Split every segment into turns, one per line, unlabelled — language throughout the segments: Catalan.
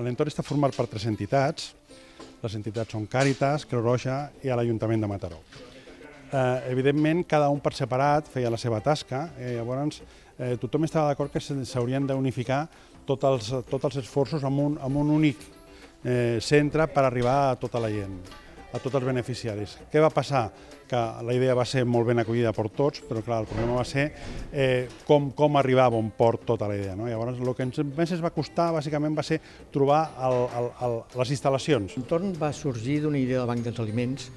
L'entorn està format per 3 entitats. Les entitats són Càritas, Creu Roja i l'Ajuntament de Mataró. Evidentment, cada un per separat feia la seva tasca, llavors tothom estava d'acord que s'haurien d'unificar tots els esforços en un únic centre per arribar a tota la gent, a tots els beneficiaris. Què va passar? Que la idea va ser molt ben acollida per tots, però clar, el problema va ser com arribar a bon port tota la idea. Llavors, el que més ens va costar, bàsicament, va ser trobar les instal·lacions.
L'entorn va sorgir d'una idea del Banc dels Aliments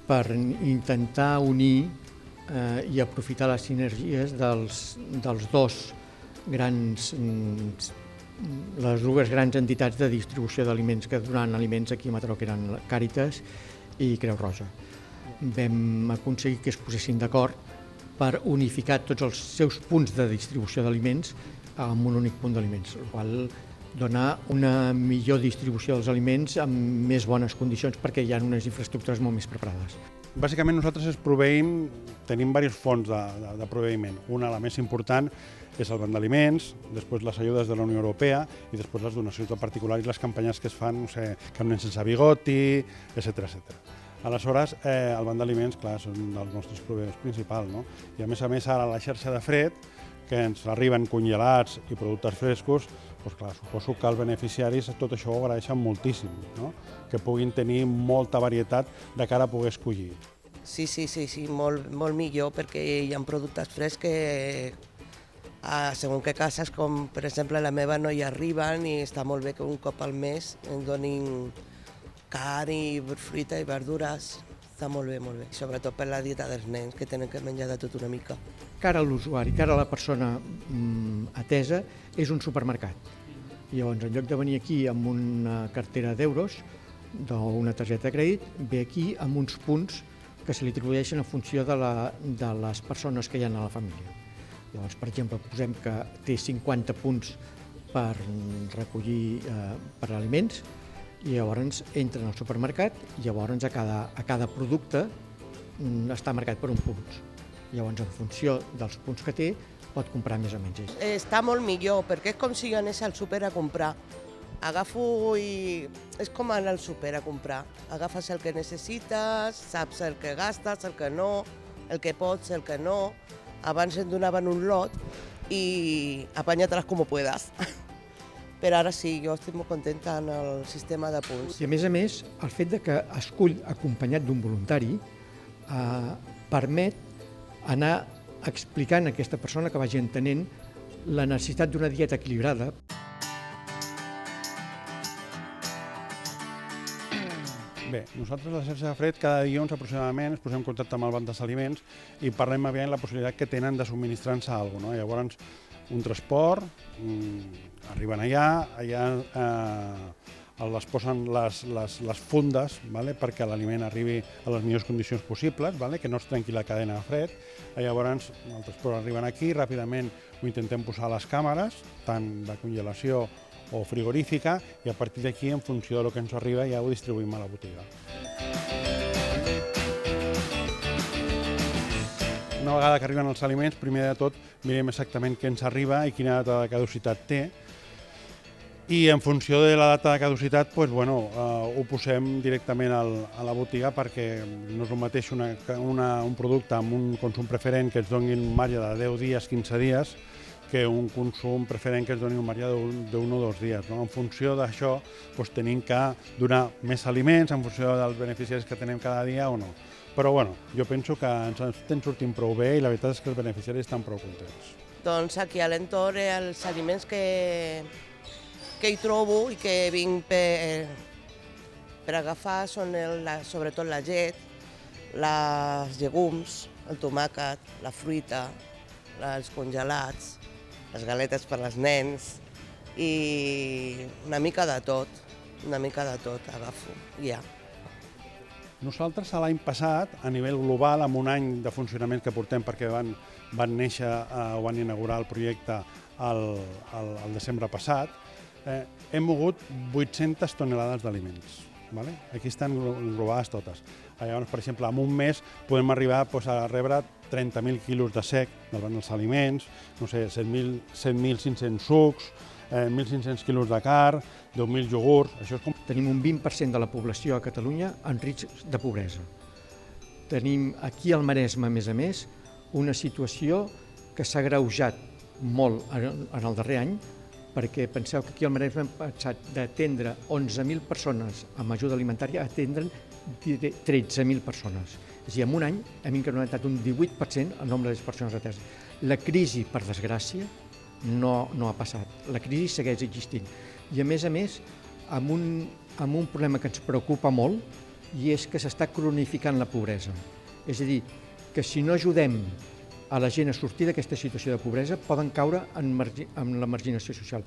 per intentar unir i aprofitar les sinergies dels dos grans les dues grans entitats de distribució d'aliments que donaven aliments aquí a Mataró, que eren Càritas i Creu Roja. Vam aconseguir que es posessin d'acord per unificar tots els seus punts de distribució d'aliments en un únic punt d'aliments, el qual dona una millor distribució dels aliments amb més bones condicions perquè hi ha unes infraestructures molt més preparades.
Bàsicament nosaltres tenim diversos fonts de proveïment. Una, la més important, és el Banc d'Aliments, després les ajudes de la Unió Europea i després les donacions de particulars i les campanyes que es fan, Cap nen sense bigoti, etc. Aleshores, el Banc d'Aliments, clar, són dels nostres proveïdors principals, no? I a més, ara la xarxa de fred, que ens arriben congelats i productes frescos, doncs clar, suposo que els beneficiaris tot això ho agraeixen moltíssim, no? Que puguin tenir molta varietat de cara a poder escollir.
Sí, molt millor, perquè hi ha productes frescs que a segons que cases, com per exemple la meva, no hi arriben i està molt bé que un cop al mes em donin carn i fruita i verdures. Està molt bé, molt bé. Sobretot per la dieta dels nens, que tenen que menjar de tot una mica.
Cara a l'usuari, cara a la persona atesa, és un supermercat. Llavors, en lloc de venir aquí amb una cartera d'euros d'una targeta de crèdit, ve aquí amb uns punts que se li atribueixen en funció de les persones que hi ha a la família. Llavors, per exemple, posem que té 50 punts per recollir per aliments, i llavors entren al supermercat i llavors a cada producte està marcat per un punt. Llavors, en funció dels punts que té, pot comprar més o menys.
Està molt millor, perquè és com si jo anés al súper a comprar. Agafo i... és com anar al súper a comprar. Agafes el que necessites, saps el que gastes, el que no, el que pots, el que no. Abans em donaven un lot i apanya-te-les com puedas. Però ara sí, jo estic molt contenta en el sistema de punts.
I a més, el fet que escull acompanyat d'un voluntari permet anar explicant a aquesta persona que vagi entenent la necessitat d'una dieta equilibrada.
Bé, nosaltres a la xarxa de fred cada dilluns aproximadament ens posem en contacte amb el Banc dels Aliments i parlem aviam la possibilitat que tenen de subministrar-nos alguna cosa. Llavors, un transport, arriben allà les posen les fundes perquè l'aliment arribi a les millors condicions possibles, que no es trenqui la cadena de fred. Llavors, el transport arriben aquí, ràpidament ho intentem posar a les càmeres, tant de congelació o frigorífica, i a partir d'aquí, en funció del que ens arriba, ja ho distribuïm a la botiga. Una vegada que arriben els aliments, primer de tot mirem exactament què ens arriba i quina data de caducitat té. I en funció de la data de caducitat, ho posem directament a la botiga perquè no és el mateix un producte amb un consum preferent que ens doni un marge de 10 dies, 15 dies, que un consum preferent que ens doni un marge d'un o 2 dies. En funció d'això, tenim que donar més aliments en funció dels beneficiaris que tenim cada dia o no. Però jo penso que ens estem sortint prou bé i la veritat és que els beneficiaris estan prou contents.
Doncs aquí a l'entorn els aliments que hi trobo i que vinc per agafar són sobretot la llet, els llegums, el tomàquet, la fruita, els congelats, les galetes per als nens i una mica de tot agafo, ja.
Nosaltres l'any passat, a nivell global, amb un any de funcionament que portem perquè van néixer o van inaugurar el projecte el desembre passat, hem mogut 800 tonelades d'aliments. Aquí estan englobades totes. Llavors, per exemple, en un mes podem arribar a rebre 30.000 quilos de sec del Banc dels Aliments, 7.500 sucs, 1.500 quilos de carn, 10.000 iogurts, això és com...
Tenim un 20% de la població a Catalunya en risc de pobresa. Tenim aquí al Maresme, a més, una situació que s'ha agreujat molt en el darrer any, perquè penseu que aquí al Maresme hem passat d'atendre 11.000 persones amb ajuda alimentària a atendre 13.000 persones. És a dir, en un any hem incrementat un 18% el nombre de persones ateses. La crisi, per desgràcia, no ha passat. La crisi segueix existint. I a més, amb un problema que ens preocupa molt, i és que s'està cronificant la pobresa. És a dir, que si no ajudem a la gent a sortir d'aquesta situació de pobresa, poden caure en la marginació social.